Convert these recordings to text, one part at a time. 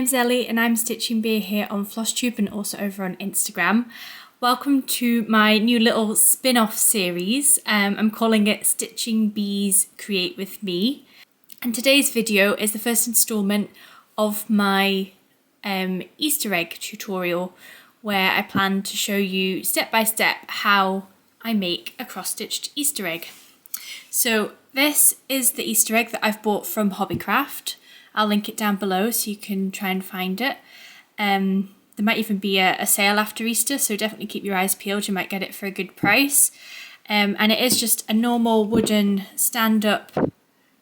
name's Ellie and I'm Stitchinbeeee here on flosstube and also over on Instagram. Welcome to my new little spin-off series. I'm calling it Stitchinbeee's Create With Me. And today's video is the first instalment of my Easter egg tutorial where I plan to show you step by step how I make a cross-stitched Easter egg. So this is the Easter egg that I've bought from Hobbycraft. I'll link it down below so you can try and find it. There might even be a sale after Easter, so definitely keep your eyes peeled. You might get it for a good price. And it is just a normal wooden stand-up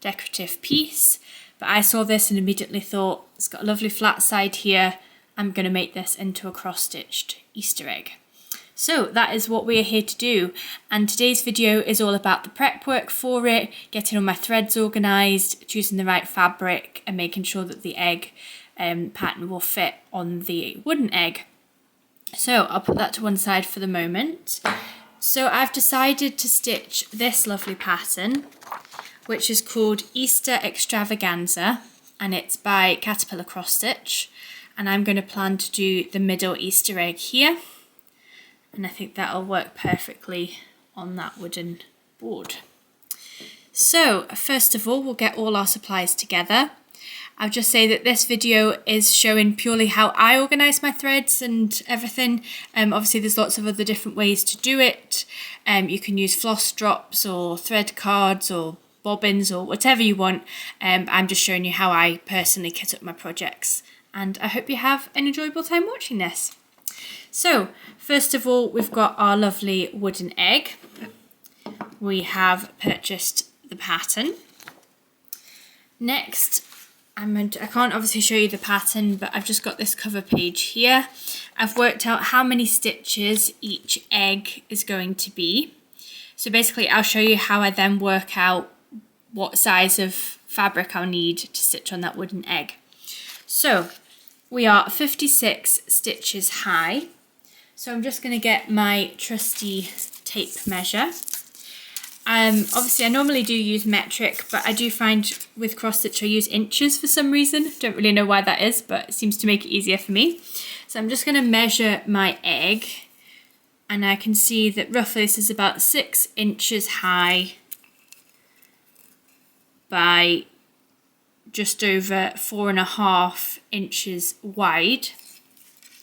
decorative piece. But I saw this and immediately thought, it's got a lovely flat side here. I'm going to make this into a cross-stitched Easter egg. So that is what we're here to do, and today's video is all about the prep work for it, getting all my threads organised, choosing the right fabric and making sure that the egg pattern will fit on the wooden egg. So I'll put that to one side for the moment. So I've decided to stitch this lovely pattern, which is called Easter Extravaganza, and it's by Caterpillar Cross Stitch, and I'm going to plan to do the middle Easter egg here. And I think that'll work perfectly on that wooden board. So first of all, we'll get all our supplies together. I'll just say that this video is showing purely how I organise my threads and everything. Obviously there's lots of other different ways to do it. You can use floss drops or thread cards or bobbins or whatever you want. I'm just showing you how I personally kit up my projects. And I hope you have an enjoyable time watching this. So, first of all, we've got our lovely wooden egg. We have purchased the pattern. Next, I can't obviously show you the pattern, but I've just got this cover page here. I've worked out how many stitches each egg is going to be. So basically, I'll show you how I then work out what size of fabric I'll need to stitch on that wooden egg. So, we are 56 stitches high. So I'm just going to get my trusty tape measure. Obviously I normally do use metric, but I do find with cross stitch I use inches for some reason. Don't really know why that is, but it seems to make it easier for me. So I'm just going to measure my egg, and I can see that roughly this is about 6 inches high by just over 4.5 inches wide.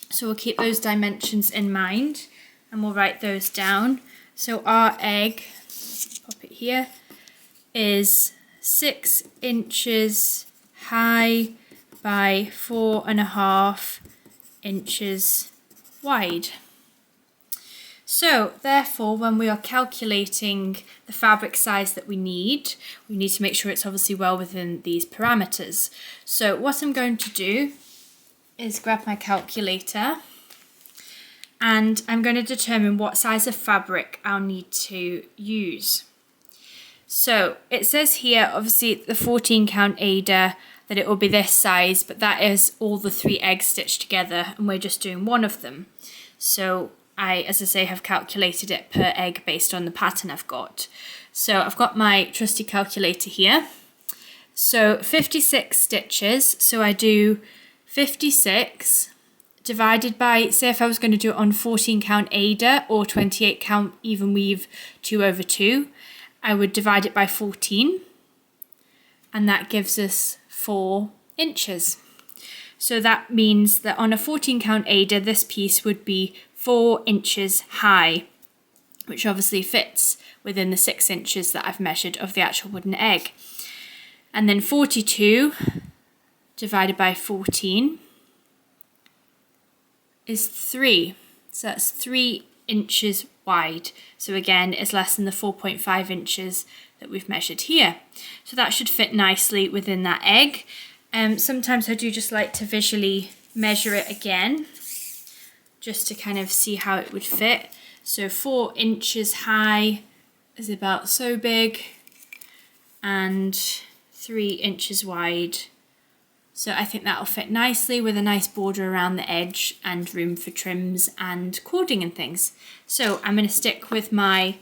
So we'll keep those dimensions in mind and we'll write those down. So our egg, pop it here, is 6 inches high by 4.5 inches wide. So therefore, when we are calculating the fabric size that we need to make sure it's obviously well within these parameters. So what I'm going to do is grab my calculator and I'm going to determine what size of fabric I'll need to use. So it says here, obviously the 14 count Ada, that it will be this size, but that is all the 3 eggs stitched together and we're just doing one of them. So I, as I say, have calculated it per egg based on the pattern I've got. So I've got my trusty calculator here. So 56 stitches, so I do 56 divided by, say if I was going to do it on 14 count Ada or 28 count even weave 2/2, I would divide it by 14 and that gives us 4 inches. So that means that on a 14 count Ada this piece would be 4 inches high, which obviously fits within the 6 inches that I've measured of the actual wooden egg. And then 42 divided by 14 is 3. So that's 3 inches wide. So again, it's less than the 4.5 inches that we've measured here. So that should fit nicely within that egg. Sometimes I do just like to visually measure it again, just to kind of see how it would fit. So 4 inches high is about so big, and 3 inches wide. So I think that'll fit nicely with a nice border around the edge and room for trims and cording and things. So I'm going to stick with my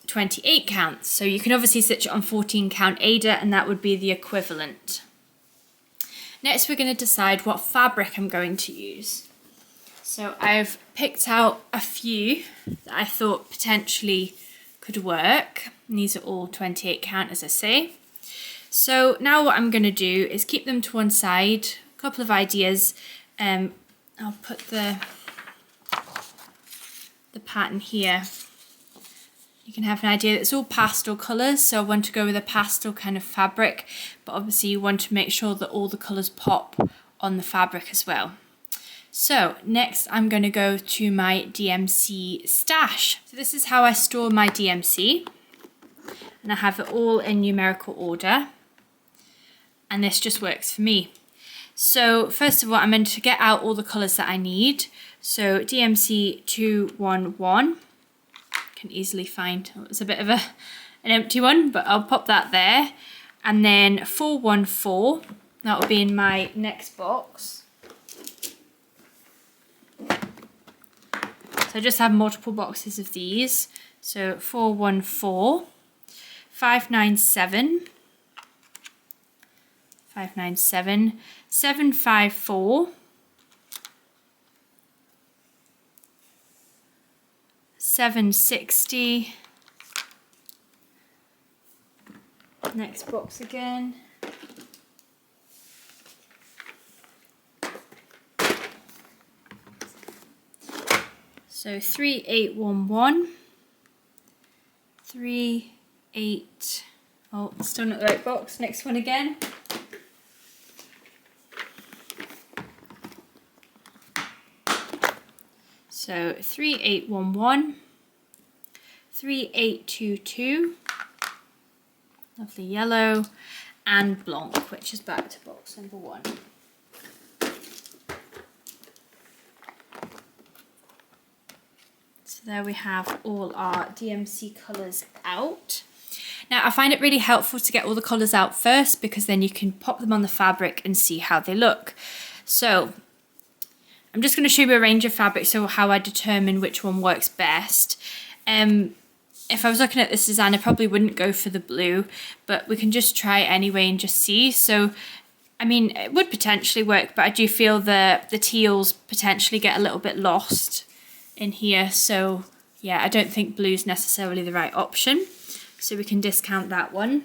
28 counts. So you can obviously stitch it on 14 count Ada and that would be the equivalent. Next we're going to decide what fabric I'm going to use. So I've picked out a few that I thought potentially could work. And these are all 28 count, as I say. So now what I'm going to do is keep them to one side. A couple of ideas. I'll put the pattern here. You can have an idea that it's all pastel colours, so I want to go with a pastel kind of fabric, but obviously you want to make sure that all the colours pop on the fabric as well. So next I'm going to go to my DMC stash. So this is how I store my DMC, and I have it all in numerical order, and this just works for me. So first of all, I'm going to get out all the colours that I need. So DMC 211, can easily find, oh, it's a bit of an empty one, but I'll pop that there. And then 414, that will be in my next box. So I just have multiple boxes of these. So 414, 597, 597, 754, 760, next box again, so 3811, 38, oh, still not the right box, next one again. So 3811, 3822, lovely yellow, and Blanc, which is back to box number 1. So there we have all our DMC colours out. Now I find it really helpful to get all the colours out first, because then you can pop them on the fabric and see how they look. So I'm just going to show you a range of fabrics, so how I determine which one works best. If I was looking at this design, I probably wouldn't go for the blue, but we can just try it anyway and just see. So, I mean, it would potentially work, but I do feel the teals potentially get a little bit lost in here. So, yeah, I don't think blue is necessarily the right option. So we can discount that one.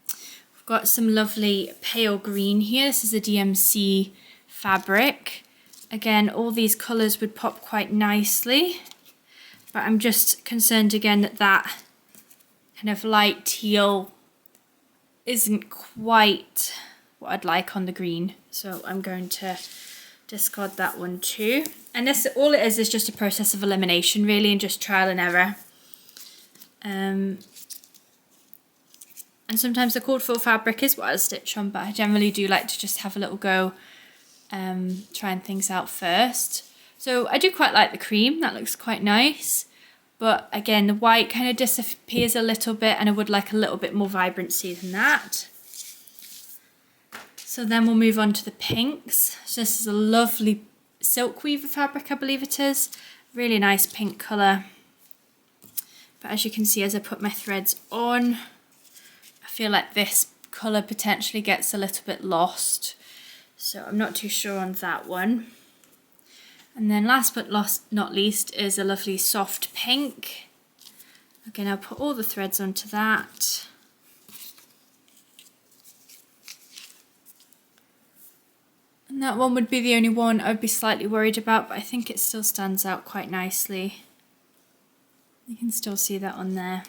We've got some lovely pale green here. This is a DMC fabric. Again, all these colours would pop quite nicely, but I'm just concerned again that that kind of light teal isn't quite what I'd like on the green. So I'm going to discard that one too. And this, all it is just a process of elimination really, and just trial and error. And sometimes the called for fabric is what I'll stitch on, but I generally do like to just have a little go trying things out first. So I do quite like the cream, that looks quite nice, but again the white kind of disappears a little bit, and I would like a little bit more vibrancy than that. So then we'll move on to the pinks. So this is a lovely silk weaver fabric, I believe it is, really nice pink colour, but as you can see as I put my threads on, I feel like this colour potentially gets a little bit lost. So I'm not too sure on that one. And then last but not least is a lovely soft pink. Again, I'll put all the threads onto that. And that one would be the only one I'd be slightly worried about, but I think it still stands out quite nicely. You can still see that on there.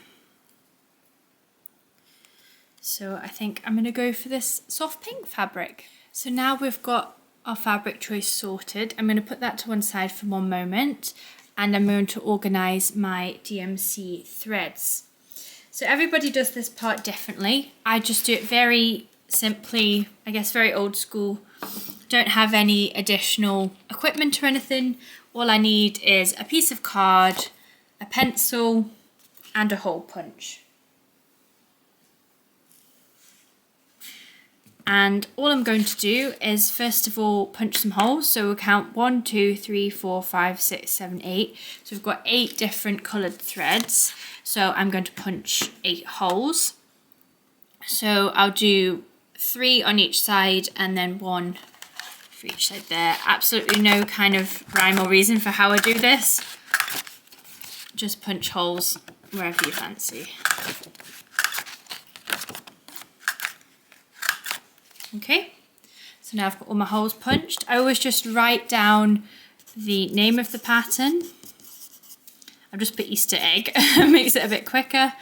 So I think I'm going to go for this soft pink fabric. So now we've got our fabric choice sorted. I'm going to put that to one side for one moment, and I'm going to organise my DMC threads. So everybody does this part differently. I just do it very simply, I guess very old school. Don't have any additional equipment or anything. All I need is a piece of card, a pencil, and a hole punch. And all I'm going to do is first of all punch some holes. So we'll count 1, 2, 3, 4, 5, 6, 7, 8. So we've got 8 different coloured threads. So I'm going to punch 8 holes. So I'll do 3 on each side and then 1 for each side there. Absolutely no kind of rhyme or reason for how I do this. Just punch holes wherever you fancy. Okay, so now I've got all my holes punched. I always just write down the name of the pattern. I've just put Easter egg, makes it a bit quicker.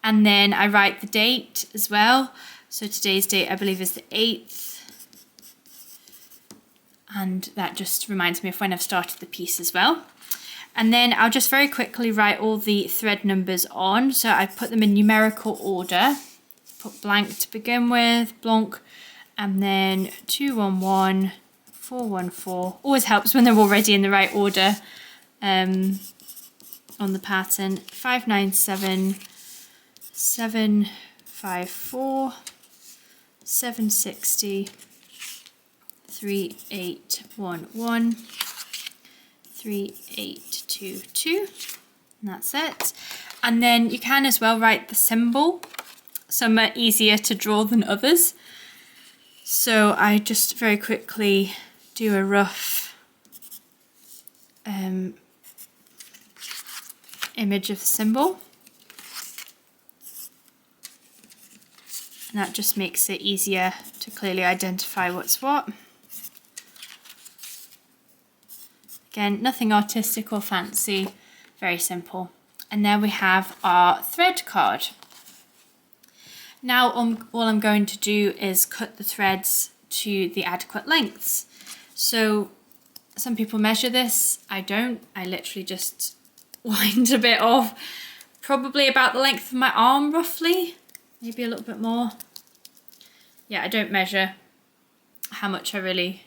And then I write the date as well. So today's date I believe is the 8th. And that just reminds me of when I've started the piece as well. And then I'll just very quickly write all the thread numbers on. So I put them in numerical order. Put blank to begin with, blanc. And then 211, 414. Always helps when they're already in the right order on the pattern. 597, 754, 760, 3811, 3822. And that's it. And then you can as well write the symbol. Some are easier to draw than others. So I just very quickly do a rough image of the symbol. And that just makes it easier to clearly identify what's what. Again, nothing artistic or fancy, very simple. And there we have our thread card. Now all I'm going to do is cut the threads to the adequate lengths. So some people measure this, I don't. I literally just wind a bit off, probably about the length of my arm roughly, maybe a little bit more. Yeah, I don't measure how much I really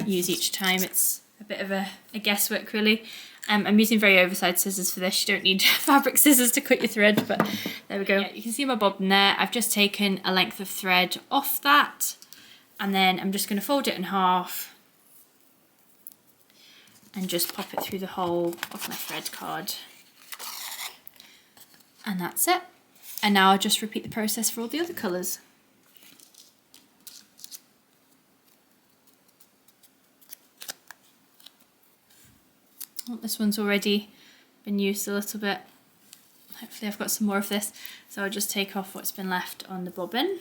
use each time. It's a bit of a guesswork really. I'm using very oversized scissors for this. You don't need fabric scissors to cut your thread, but there we go. Yeah, you can see my bobbin there. I've just taken a length of thread off that, and then I'm just going to fold it in half and just pop it through the hole of my thread card. And that's it. And now I'll just repeat the process for all the other colours. Oh, this one's already been used a little bit. Hopefully I've got some more of this. So I'll just take off what's been left on the bobbin.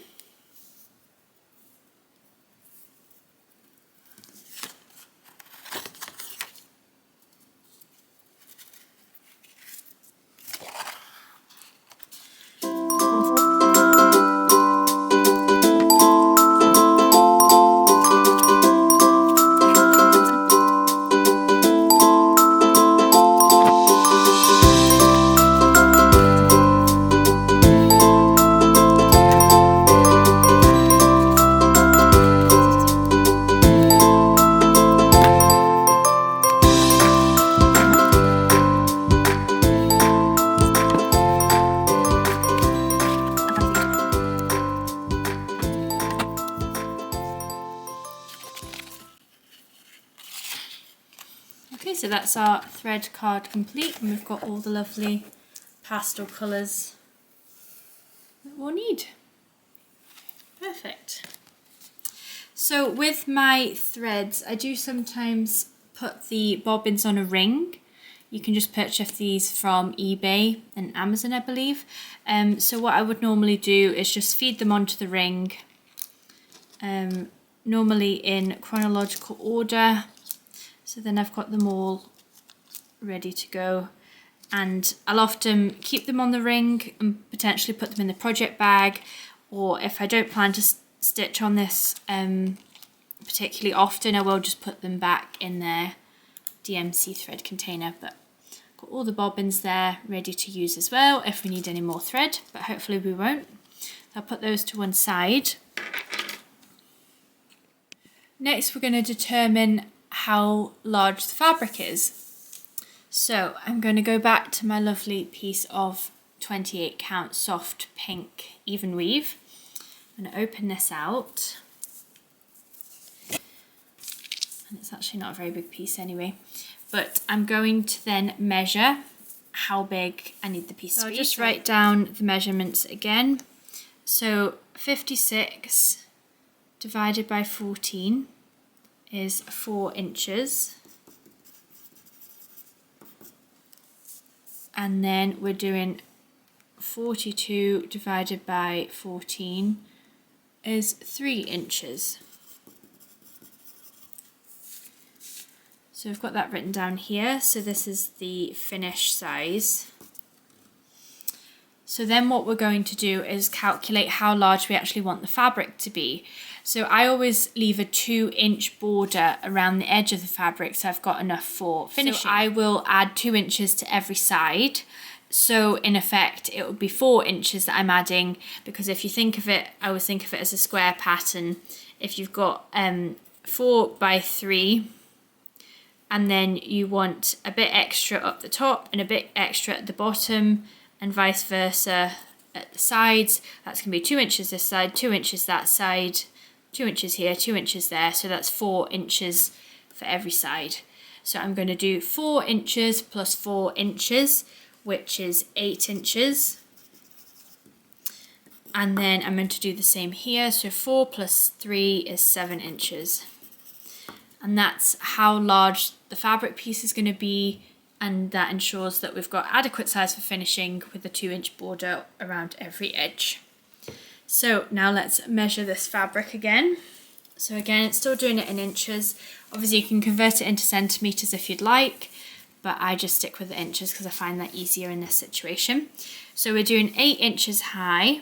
Okay, so that's our thread card complete, and we've got all the lovely pastel colours that we'll need. Perfect. So with my threads, I do sometimes put the bobbins on a ring. You can just purchase these from eBay and Amazon, I believe. So what I would normally do is just feed them onto the ring, normally in chronological order. So then I've got them all ready to go, and I'll often keep them on the ring and potentially put them in the project bag, or if I don't plan to stitch on this particularly often, I will just put them back in their DMC thread container. But got all the bobbins there ready to use as well if we need any more thread, but hopefully we won't. So I'll put those to one side. Next we're going to determine how large the fabric is. So I'm going to go back to my lovely piece of 28 count soft pink even weave. I'm going to open this out, and it's actually not a very big piece anyway, but I'm going to then measure how big I need the piece to be. I'll just write down the measurements again. So 56 divided by 14 is 4 inches. And then we're doing 42 divided by 14 is 3 inches. So we've got that written down here. So this is the finished size. So then what we're going to do is calculate how large we actually want the fabric to be. So I always leave a 2-inch border around the edge of the fabric so I've got enough for finishing. So I will add 2 inches to every side. So in effect, it would be 4 inches that I'm adding, because if you think of it, I always think of it as a square pattern. If you've got 4 by 3, and then you want a bit extra up the top and a bit extra at the bottom, and vice versa at the sides, that's going to be 2 inches this side, 2 inches that side, 2 inches here, 2 inches there. So that's 4 inches for every side. So I'm going to do 4 inches plus 4 inches, which is 8 inches. And then I'm going to do the same here. So 4 plus 3 is 7 inches. And that's how large the fabric piece is going to be, and that ensures that we've got adequate size for finishing with a 2-inch border around every edge. So now let's measure this fabric again. So again, it's still doing it in inches. Obviously you can convert it into centimeters if you'd like, but I just stick with the inches because I find that easier in this situation. So we're doing 8 inches high.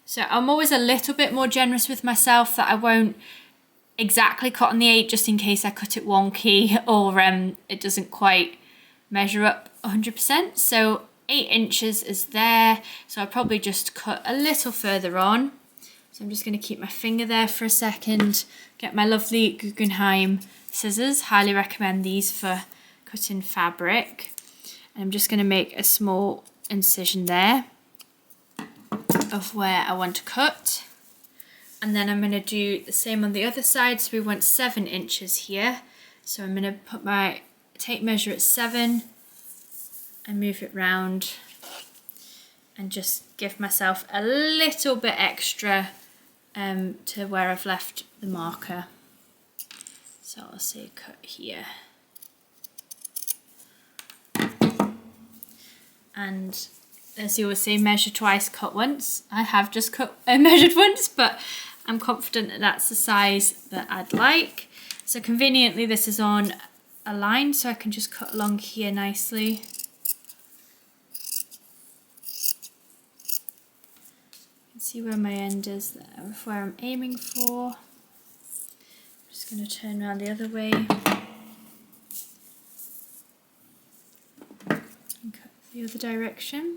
So I'm always a little bit more generous with myself, that I won't exactly cut on the 8 just in case I cut it wonky or it doesn't quite measure up 100%. So 8 inches is there, so I'll probably just cut a little further on. So I'm just going to keep my finger there for a second, get my lovely Guggenheim scissors. Highly recommend these for cutting fabric. And I'm just going to make a small incision there of where I want to cut. And then I'm going to do the same on the other side. So we want 7 inches here. So I'm going to put my tape measure at 7 and move it round and just give myself a little bit extra to where I've left the marker. So I'll say cut here. And as you always say, measure twice, cut once. I have just measured once, but I'm confident that that's the size that I'd like. So conveniently this is on a line, so I can just cut along here nicely. You can see where my end is there, where I'm aiming for. I'm just going to turn around the other way and cut the other direction.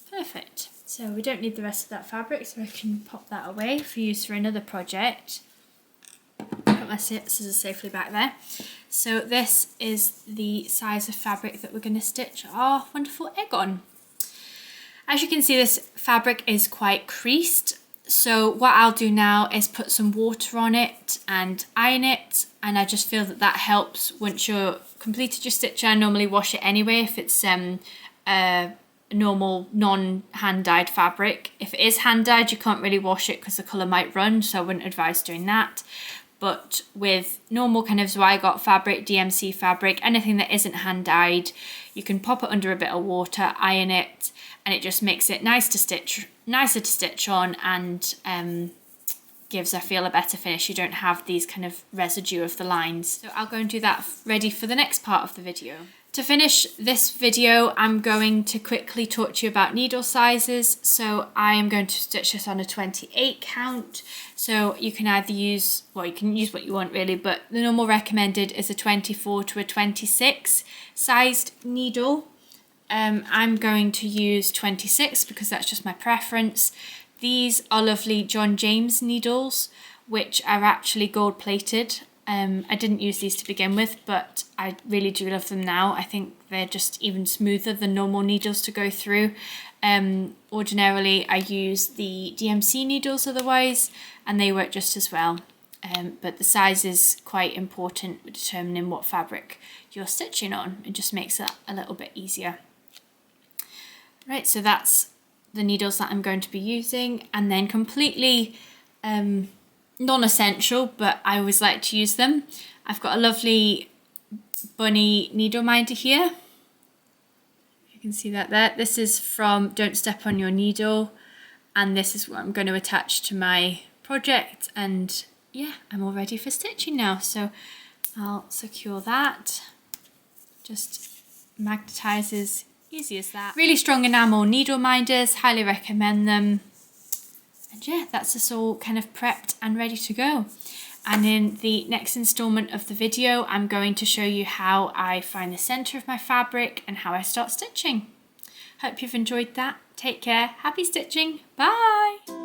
Perfect. So we don't need the rest of that fabric, so I can pop that away for use for another project. Put my scissors safely back there. So this is the size of fabric that we're going to stitch our wonderful egg on. As you can see, this fabric is quite creased. So what I'll do now is put some water on it and iron it, and I just feel that that helps once you're completed your stitch. I normally wash it anyway if it's normal non-hand dyed fabric. If it is hand dyed, you can't really wash it because the colour might run, so I wouldn't advise doing that. But with normal kind of Zygot fabric, DMC fabric, anything that isn't hand dyed, you can pop it under a bit of water, iron it, and it just makes it nicer to stitch on, and gives, I feel, a better finish. You don't have these kind of residue of the lines. So I'll go and do that ready for the next part of the video. To finish this video, I'm going to quickly talk to you about needle sizes. So I am going to stitch this on a 28 count. So you can either use, well, you can use what you want really, but the normal recommended is a 24 to a 26 sized needle. I'm going to use 26 because that's just my preference. These are lovely John James needles, which are actually gold plated. I didn't use these to begin with, but I really do love them now. I think they're just even smoother than normal needles to go through. Ordinarily, I use the DMC needles otherwise, and they work just as well. but the size is quite important with determining what fabric you're stitching on. It just makes it a little bit easier. Right, so that's the needles that I'm going to be using, and then completely non-essential, but I always like to use them. I've got a lovely bunny Needleminder here. You can see that there. This is from Dontsteponyourneedle, and this is what I'm going to attach to my project, and yeah, I'm all ready for stitching now. So I'll secure that. Just magnetizes, easy as that. Really strong enamel needle minders, highly recommend them. And yeah, that's us all kind of prepped and ready to go. And in the next installment of the video, I'm going to show you how I find the center of my fabric and how I start stitching. Hope you've enjoyed that. Take care, happy stitching, bye!